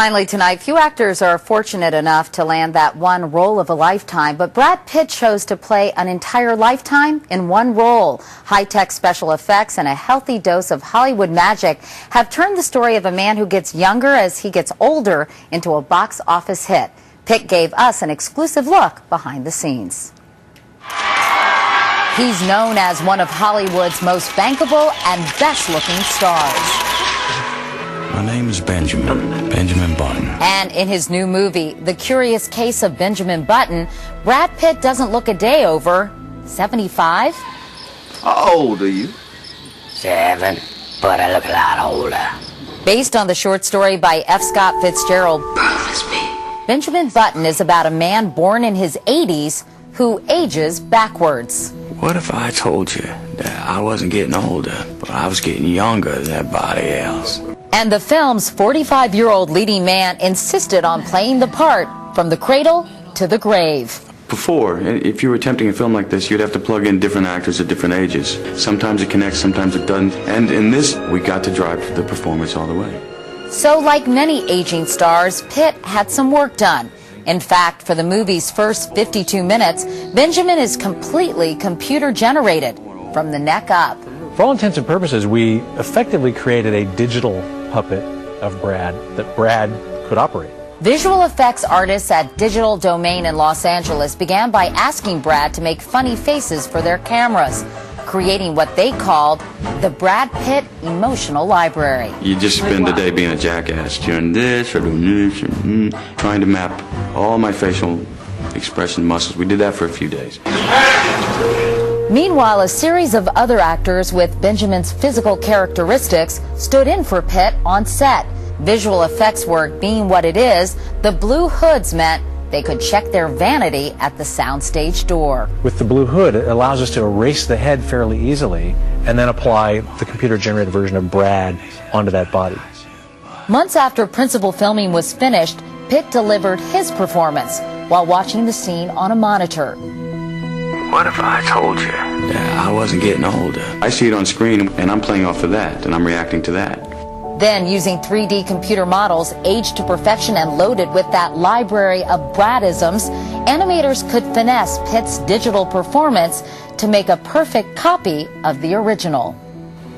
Finally tonight, few actors are fortunate enough to land that one role of a lifetime, but Brad Pitt chose to play an entire lifetime in one role. High-tech special effects and a healthy dose of Hollywood magic have turned the story of a man who gets younger as he gets older into a box office hit. Pitt gave us an exclusive look behind the scenes. He's known as one of Hollywood's most bankable and best-looking stars. My name is Benjamin Button. And in his new movie, The Curious Case of Benjamin Button, Brad Pitt doesn't look a day over 75. How old are you? 7, but I look a lot older. Based on the short story by F. Scott Fitzgerald, Promise me. Benjamin Button is about a man born in his 80s who ages backwards. What if I told you that I wasn't getting older, but I was getting younger than everybody else? And the film's 45-year-old leading man insisted on playing the part from the cradle to the grave. Before, if you were attempting a film like this, you'd have to plug in different actors at different ages. Sometimes it connects, sometimes it doesn't. And in this, we got to drive the performance all the way. So like many aging stars, Pitt had some work done. In fact, for the movie's first 52 minutes, Benjamin is completely computer-generated from the neck up. For all intents and purposes, we effectively created a digital puppet of Brad that Brad could operate. Visual effects artists at Digital Domain in Los Angeles began by asking Brad to make funny faces for their cameras, creating what they called the Brad Pitt Emotional Library. You just spend the day being a jackass, doing this or doing this, and trying to map all my facial expression muscles. We did that for a few days. Meanwhile, a series of other actors with Benjamin's physical characteristics stood in for Pitt on set. Visual effects work being what it is, the blue hoods meant they could check their vanity at the soundstage door. With the blue hood, it allows us to erase the head fairly easily and then apply the computer-generated version of Brad onto that body. Months after principal filming was finished, Pitt delivered his performance while watching the scene on a monitor. What if I told you that I wasn't getting older? I see it on screen, and I'm playing off of that, and I'm reacting to that. Then, using 3D computer models aged to perfection and loaded with that library of Bradisms, animators could finesse Pitt's digital performance to make a perfect copy of the original.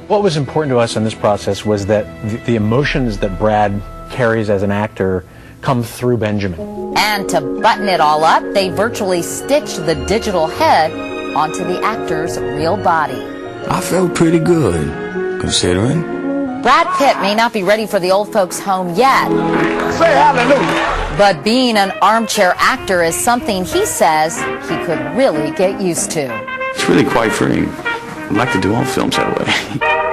What was important to us in this process was that the emotions that Brad carries as an actor come through Benjamin. And to button it all up, they virtually stitched the digital head onto the actor's real body. I felt pretty good, considering. Brad Pitt may not be ready for the old folks' home yet. Say hallelujah. But being an armchair actor is something he says he could really get used to. It's really quite freeing. I'd like to do all films that way.